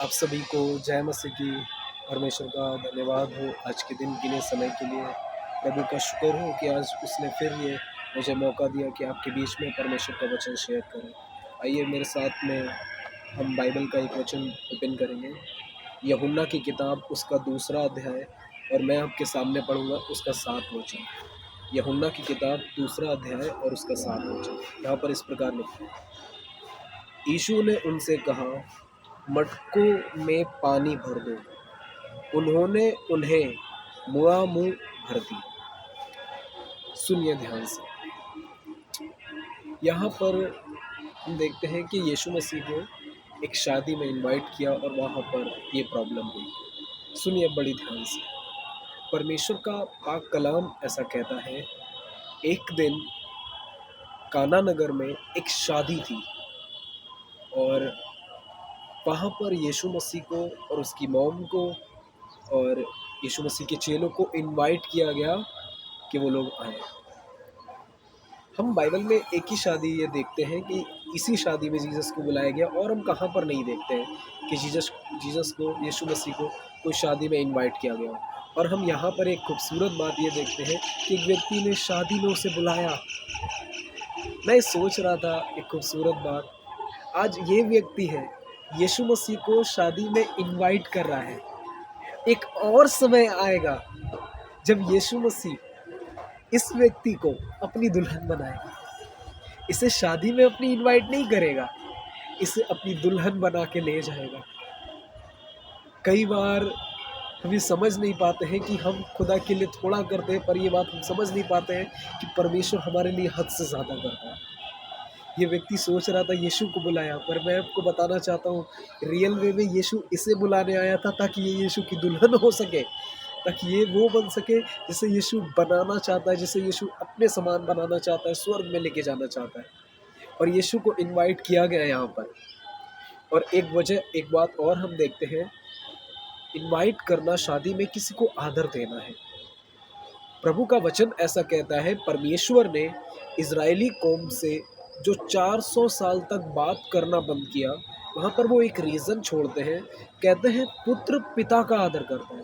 आप सभी को जय मसीह की। परमेश्वर का धन्यवाद हो आज के दिन के लिए, समय के लिए। प्रभु का शुक्र हो कि आज उसने फिर ये मुझे मौका दिया कि आपके बीच में परमेश्वर का वचन शेयर करें। आइए मेरे साथ में हम बाइबल का एक वचन ओपन करेंगे, यूहन्ना की किताब उसका 2 अध्याय, और मैं आपके सामने पढ़ूंगा उसका 7 वचन। यूहन्ना की किताब 2 अध्याय और उसका 7 वचन। यहाँ पर इस प्रकार लिखा है, यीशु ने उनसे कहा, मटकों में पानी भर दो। उन्होंने उन्हें मुँह भर दी। सुनिए ध्यान से। यहाँ पर हम देखते हैं कि यीशु मसीह को एक शादी में इनवाइट किया और वहाँ पर ये प्रॉब्लम हुई। सुनिए बड़ी ध्यान से। परमेश्वर का पाक कलाम ऐसा कहता है, एक दिन काना नगर में एक शादी थी और वहाँ पर यीशु मसीह को और उसकी मॉम को और यीशु मसीह के चेलों को इनवाइट किया गया कि वो लोग आए। हम बाइबल में एक ही शादी ये देखते हैं कि इसी शादी में जीसस को बुलाया गया, और हम कहाँ पर नहीं देखते हैं कि जीसस को, यीशु मसीह को कोई शादी में इनवाइट किया गया। और हम यहाँ पर एक खूबसूरत बात ये देखते हैं कि एक व्यक्ति ने शादी में उसे बुलाया। मैं सोच रहा था एक खूबसूरत बात, आज ये व्यक्ति है यीशु मसीह को शादी में इनवाइट कर रहा है। एक और समय आएगा जब यीशु मसीह इस व्यक्ति को अपनी दुल्हन बनाएगा। इसे शादी में अपनी इनवाइट नहीं करेगा, इसे अपनी दुल्हन बना के ले जाएगा। कई बार हम ये समझ नहीं पाते हैं कि हम खुदा के लिए थोड़ा करते हैं, पर ये बात हम समझ नहीं पाते हैं कि परमेश्वर हमारे लिए हद से ज़्यादा करता है। ये व्यक्ति सोच रहा था यीशु को बुलाया, पर मैं आपको बताना चाहता हूँ रियल वे में यीशु इसे बुलाने आया था ताकि ये यीशु की दुल्हन हो सके, ताकि ये वो बन सके जिसे यीशु बनाना चाहता है, जिसे यीशु अपने समान बनाना चाहता है, स्वर्ग में लेके जाना चाहता है। और यीशु को इनवाइट किया गया यहाँ पर। और एक बात और हम देखते हैं, इनवाइट करना शादी में किसी को आदर देना है। प्रभु का वचन ऐसा कहता है, परमेश्वर ने इजरायली कौम से जो 400 साल तक बात करना बंद किया, वहाँ पर वो एक रीज़न छोड़ते हैं। कहते हैं, पुत्र पिता का आदर करता है,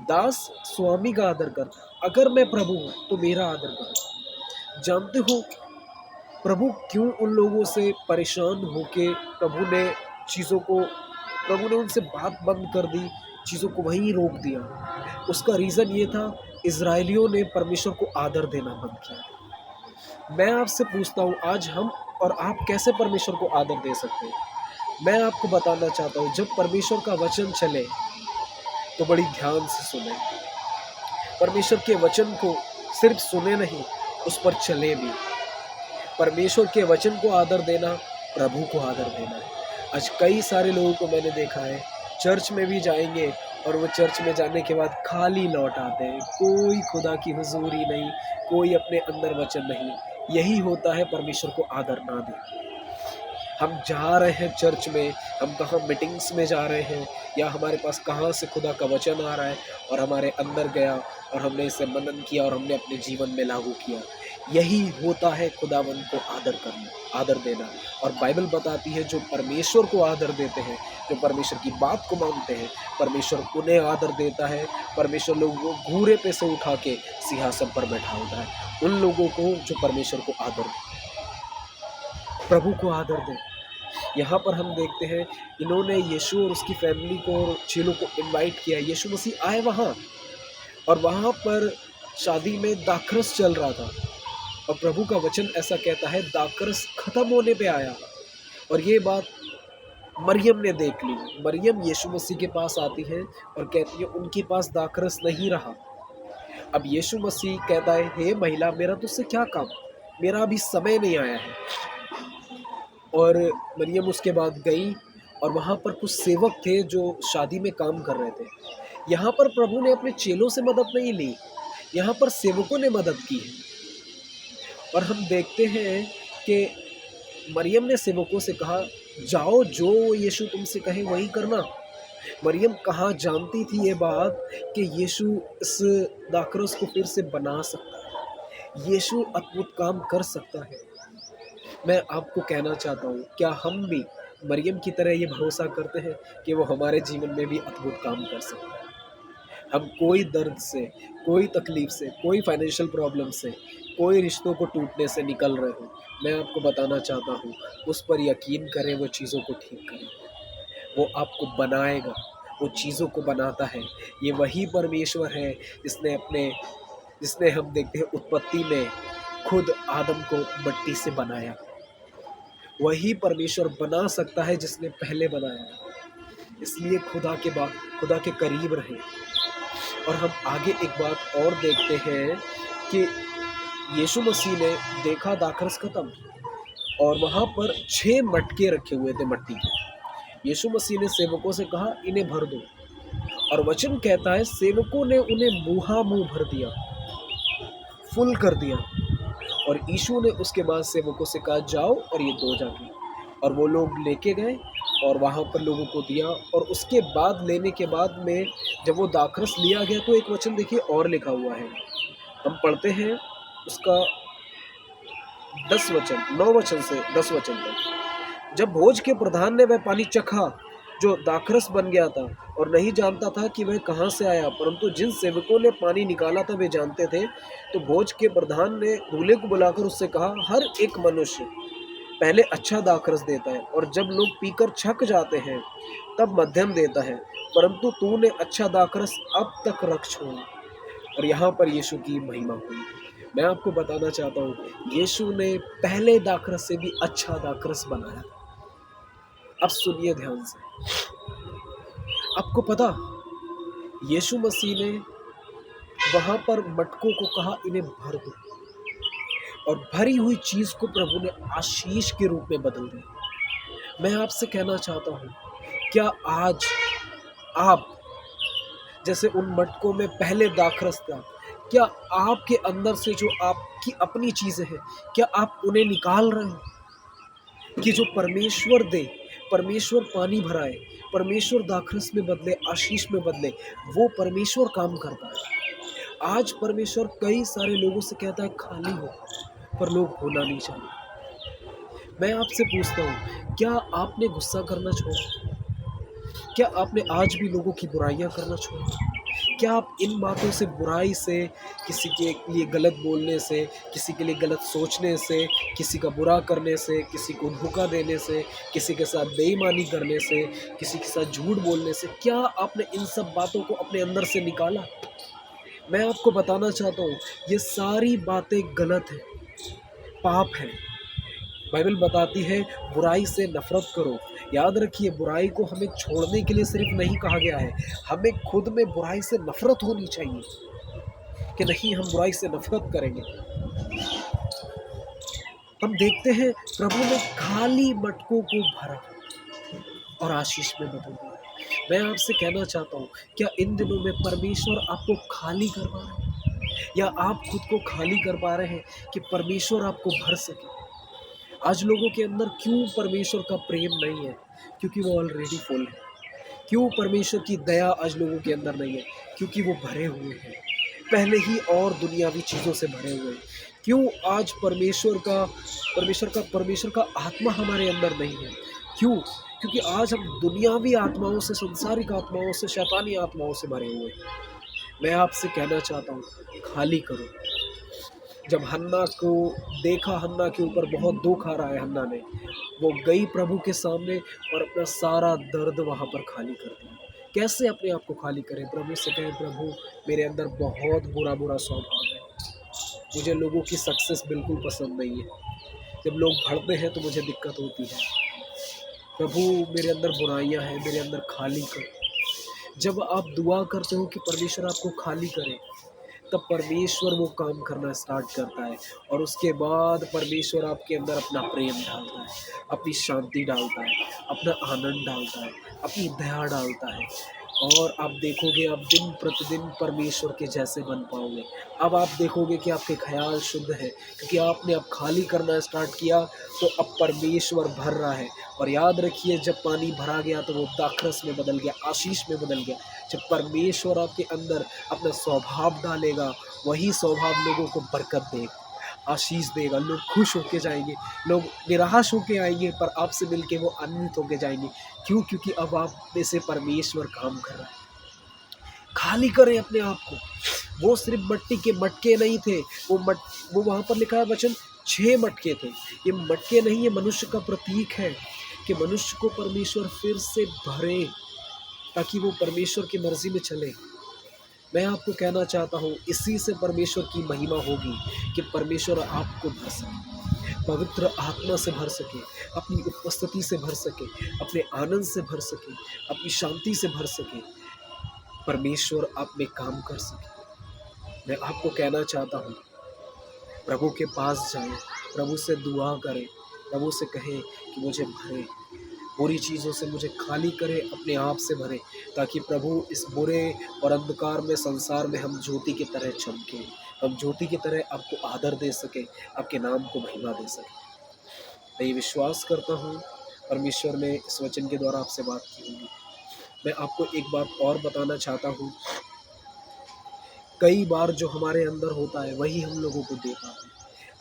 दास स्वामी का आदर करता है। अगर मैं प्रभु हूँ तो मेरा आदर करो। जानते हो प्रभु क्यों उन लोगों से परेशान होके प्रभु ने उनसे बात बंद कर दी, चीज़ों को वहीं रोक दिया। उसका रीज़न ये था, इजरायलियों ने परमेश्वर को आदर देना बंद किया। मैं आपसे पूछता हूँ, आज हम और आप कैसे परमेश्वर को आदर दे सकते हैं? मैं आपको बताना चाहता हूँ, जब परमेश्वर का वचन चले तो बड़ी ध्यान से सुने। परमेश्वर के वचन को सिर्फ सुने नहीं, उस पर चले भी। परमेश्वर के वचन को आदर देना, प्रभु को आदर देना है। आज कई सारे लोगों को मैंने देखा है, चर्च में भी जाएंगे और वो चर्च में जाने के बाद खाली लौट आते हैं। कोई खुदा की हुजूरी नहीं, कोई अपने अंदर वचन नहीं। यही होता है परमेश्वर को आदर ना दे। हम जा रहे हैं चर्च में, हम कहाँ मीटिंग्स में जा रहे हैं, या हमारे पास कहाँ से खुदा का वचन आ रहा है और हमारे अंदर गया और हमने इसे मनन किया और हमने अपने जीवन में लागू किया। यही होता है खुदावंद को आदर करना, आदर देना। और बाइबल बताती है, जो परमेश्वर को आदर देते हैं, जो परमेश्वर की बात को मानते हैं, परमेश्वर उन्हें आदर देता है। परमेश्वर लोगों को घूरे पे से उठा के सिंहासन पर बैठाता है। उन लोगों को जो परमेश्वर को आदर, प्रभु को आदर दें। यहाँ पर हम देखते हैं, इन्होंने यीशु और उसकी फैमिली को और चेलों को इनवाइट किया। यीशु मसीह आए वहाँ, और वहाँ पर शादी में दाखरस चल रहा था, और प्रभु का वचन ऐसा कहता है, दाखरस खत्म होने पे आया। और ये बात मरियम ने देख ली। मरियम यीशु मसीह के पास आती है और कहती है, उनके पास दाखरस नहीं रहा। अब यीशु मसीह कहता है, हे महिला, मेरा तुझसे क्या काम, मेरा अभी समय नहीं आया है। और मरियम उसके बाद गई, और वहाँ पर कुछ सेवक थे जो शादी में काम कर रहे थे। यहाँ पर प्रभु ने अपने चेलों से मदद नहीं ली, यहाँ पर सेवकों ने मदद की है। और हम देखते हैं कि मरियम ने सेवकों से कहा, जाओ, जो यीशु तुमसे कहे वही करना। मरियम कहाँ जानती थी ये बात कि यीशु इस दाखरस को फिर से बना सकता है, यीशु अद्भुत काम कर सकता है। मैं आपको कहना चाहता हूँ, क्या हम भी मरियम की तरह ये भरोसा करते हैं कि वो हमारे जीवन में भी अद्भुत काम कर सकता है। हम कोई दर्द से, कोई तकलीफ से, कोई फाइनेंशियल प्रॉब्लम से, कोई रिश्तों को टूटने से निकल रहे हो, मैं आपको बताना चाहता हूँ, उस पर यकीन करें, वो चीज़ों को ठीक करेगा। वो आपको बनाएगा, वो चीज़ों को बनाता है। ये वही परमेश्वर है जिसने हम देखते हैं उत्पत्ति में खुद आदम को मिट्टी से बनाया। वही परमेश्वर बना सकता है जिसने पहले बनाया। इसलिए खुदा के करीब रहें। और हम आगे एक बात और देखते हैं कि यीशु मसीह ने देखा दाखरस खत्म और वहाँ पर 6 मटके रखे हुए थे मिट्टी के। यीशु मसीह ने सेवकों से कहा, इन्हें भर दो। और वचन कहता है सेवकों ने उन्हें मुँह भर दिया, फुल कर दिया। और यीशु ने उसके बाद सेवकों से कहा, जाओ और ये दो जाके। और वो लोग लेके गए और वहाँ पर लोगों को दिया। और उसके बाद लेने के बाद में जब वो दाखरस लिया गया तो एक वचन देखिए और लिखा हुआ है, हम पढ़ते हैं उसका 10 वचन, 9 वचन से 10 वचन तक। जब भोज के प्रधान ने वह पानी चखा जो दाखरस बन गया था और नहीं जानता था कि वह कहाँ से आया, परंतु जिन सेवकों ने पानी निकाला था वे जानते थे, तो भोज के प्रधान ने दूल्हे को बुलाकर उससे कहा, हर एक मनुष्य पहले अच्छा दाखरस देता है और जब लोग पीकर छक जाते हैं तब मध्यम देता है, परंतु तूने अच्छा दाखरस अब तक रख छोड़ा। और यहाँ पर यीशु की महिमा हुई। मैं आपको बताना चाहता हूँ, यीशु ने पहले दाखरस से भी अच्छा दाखरस बनाया। अब सुनिए ध्यान से, आपको पता यीशु मसीह ने वहां पर मटकों को कहा, इन्हें भर दो। और भरी हुई चीज को प्रभु ने आशीष के रूप में बदल दिया। मैं आपसे कहना चाहता हूँ, क्या आज आप जैसे उन मटकों में पहले दाखरस था, क्या आपके अंदर से जो आपकी अपनी चीजें हैं, क्या आप उन्हें निकाल रहे हो कि जो परमेश्वर दे, परमेश्वर पानी भराए, परमेश्वर दाखरस में बदले, आशीष में बदले, वो परमेश्वर काम करता है। आज परमेश्वर कई सारे लोगों से कहता है खाली हो, पर लोग होना नहीं चाहते। मैं आपसे पूछता हूँ, क्या आपने गुस्सा करना छोड़ा? क्या आपने आज भी लोगों की बुराइयां करना छोड़ा? क्या आप इन बातों से, बुराई से, किसी के लिए गलत बोलने से, किसी के लिए गलत सोचने से, किसी का बुरा करने से, किसी को धोखा देने से, किसी के साथ बेईमानी करने से, किसी के साथ झूठ बोलने से, क्या आपने इन सब बातों को अपने अंदर से निकाला? मैं आपको बताना चाहता हूँ, ये सारी बातें गलत हैं, पाप है। बाइबल बताती है बुराई से नफरत करो। याद रखिए, बुराई को हमें छोड़ने के लिए सिर्फ नहीं कहा गया है, हमें खुद में बुराई से नफरत होनी चाहिए कि नहीं, हम बुराई से नफरत करेंगे। हम देखते हैं प्रभु ने खाली मटकों को भरा और आशीष में बदल दिया। मैं आपसे कहना चाहता हूँ, क्या इन दिनों में परमेश्वर आपको खाली कर पा रहे हैं, या आप खुद को खाली कर पा रहे हैं कि परमेश्वर आपको भर सके? आज लोगों के अंदर क्यों परमेश्वर का प्रेम नहीं है? क्योंकि वो ऑलरेडी फुल है। क्यों परमेश्वर की दया आज लोगों के अंदर नहीं है? क्योंकि वो भरे हुए हैं पहले ही और दुनियावी चीज़ों से भरे हुए हैं। क्यों आज परमेश्वर का आत्मा हमारे अंदर नहीं है? क्यों? क्योंकि आज हम दुनियावी आत्माओं से, संसारिक आत्माओं से, शैतानी आत्माओं से भरे हुए हैं। मैं आपसे कहना चाहता हूँ, खाली करो। जब हन्ना को देखा, हन्ना के ऊपर बहुत दुख आ रहा है, हन्ना ने, वो गई प्रभु के सामने और अपना सारा दर्द वहाँ पर खाली कर दिया। कैसे अपने आप को खाली करें? प्रभु से कहें, प्रभु मेरे अंदर बहुत बुरा स्वभाव है, मुझे लोगों की सक्सेस बिल्कुल पसंद नहीं है, जब लोग बढ़ते हैं तो मुझे दिक्कत होती है। प्रभु मेरे अंदर बुराइयां हैं, मेरे अंदर खाली कर। जब आप दुआ करते हो कि परमेश्वर आपको खाली करे, तब परमेश्वर वो काम करना स्टार्ट करता है और उसके बाद परमेश्वर आपके अंदर अपना प्रेम डालता है, अपनी शांति डालता है, अपना आनंद डालता है, अपनी दया डालता है। और आप देखोगे, आप दिन प्रतिदिन परमेश्वर के जैसे बन पाओगे। अब आप देखोगे कि आपके ख्याल शुद्ध है, क्योंकि आपने अब खाली करना स्टार्ट किया, तो अब परमेश्वर भर रहा है। और याद रखिए, जब पानी भरा गया तो वो दाखरस में बदल गया, आशीष में बदल गया। जब परमेश्वर आपके अंदर अपना स्वभाव डालेगा, वही स्वभाव लोगों को बरकत देगा। आशीष देगा, लोग खुश होके जाएंगे, लोग निराश होके आएंगे पर आपसे मिलके वो आनंदित होके जाएंगे। क्यों? क्योंकि अब आप में से परमेश्वर काम कर रहा है। खाली करें अपने आप को। वो सिर्फ मट्टी के मटके नहीं थे, वो वहाँ पर लिखा है वचन 6 मटके थे। ये मटके नहीं, ये मनुष्य का प्रतीक है कि मनुष्य को परमेश्वर फिर से भरे ताकि वो परमेश्वर की मर्जी में चले। मैं आपको कहना चाहता हूँ इसी से परमेश्वर की महिमा होगी कि परमेश्वर आपको भर सके, पवित्र आत्मा से भर सके, अपनी उपस्थिति से भर सके, अपने आनंद से भर सके, अपनी शांति से भर सके, परमेश्वर आप में काम कर सके। मैं आपको कहना चाहता हूँ प्रभु के पास जाएं, प्रभु से दुआ करें, प्रभु से कहें कि मुझे भरे, बुरी चीज़ों से मुझे खाली करे, अपने आप से भरे, ताकि प्रभु इस बुरे और अंधकार में संसार में हम ज्योति की तरह चमकें, हम ज्योति की तरह आपको आदर दे सकें, आपके नाम को महिमा दे सकें। मैं ये विश्वास करता हूँ परमेश्वर ने इस वचन के द्वारा आपसे बात की होगी। मैं आपको एक बात और बताना चाहता हूँ, कई बार जो हमारे अंदर होता है वही हम लोगों को दे पाते हैं।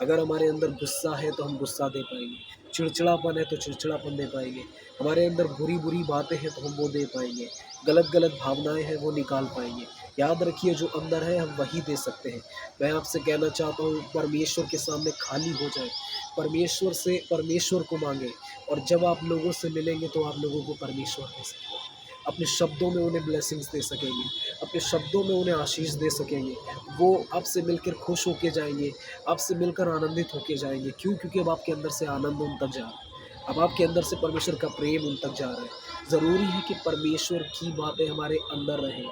अगर हमारे अंदर गुस्सा है तो हम गुस्सा दे पाएंगे, चिड़चिड़ापन है तो चिड़चिड़ापन दे पाएंगे, हमारे अंदर बुरी बुरी बातें हैं तो हम वो दे पाएंगे, गलत गलत भावनाएं हैं वो निकाल पाएंगे। याद रखिए जो अंदर है हम वही दे सकते हैं। मैं आपसे कहना चाहता हूँ परमेश्वर के सामने खाली हो जाए, परमेश्वर से परमेश्वर को मांगे, और जब आप लोगों से मिलेंगे तो आप लोगों को परमेश्वर दे सकेंगे, अपने शब्दों में उन्हें ब्लेसिंग्स दे सकेंगे, अपने शब्दों में उन्हें आशीष दे सकेंगे। वो आपसे मिलकर खुश होके जाएँगे, आपसे मिलकर आनंदित होके जाएँगे। क्यों? क्योंकि अब आपके अंदर से आनंद उन तक जा रहा है। अब आपके अंदर से परमेश्वर का प्रेम उन तक जा रहा है। ज़रूरी है कि परमेश्वर की बातें हमारे अंदर रहें,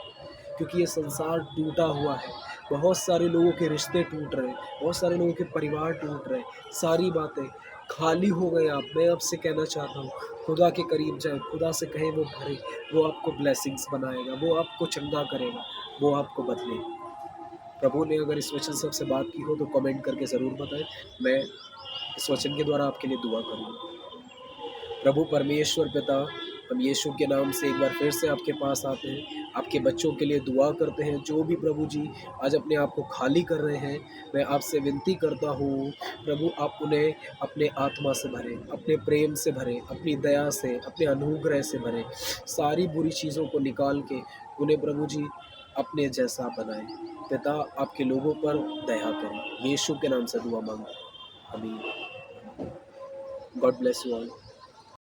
क्योंकि ये संसार टूटा हुआ है। बहुत सारे लोगों के रिश्ते टूट रहे हैं, बहुत सारे लोगों के परिवार टूट रहे हैं, सारी बातें खाली हो गए आप। मैं आपसे कहना चाहता हूँ खुदा के करीब जाएँ, खुदा से कहें वो भरे, वो आपको ब्लेसिंग्स बनाएगा, वो आपको चंगा करेगा, वो आपको बदलेगा। प्रभु ने अगर इस वचन से आपसे बात की हो तो कमेंट करके ज़रूर बताएँ। मैं इस वचन के द्वारा आपके लिए दुआ करूँगा। प्रभु परमेश्वर पिता, हम यीशु के नाम से एक बार फिर से आपके पास आते हैं, आपके बच्चों के लिए दुआ करते हैं जो भी प्रभु जी आज अपने आप को खाली कर रहे हैं। मैं आपसे विनती करता हूँ प्रभु आप उन्हें अपने आत्मा से भरें, अपने प्रेम से भरें, अपनी दया से, अपने अनुग्रह से भरें, सारी बुरी चीज़ों को निकाल के उन्हें प्रभु जी अपने जैसा बनाएं। पिता आपके लोगों पर दया करें, यीशु के नाम से दुआ मांगता हूँ, आमीन। God bless you all.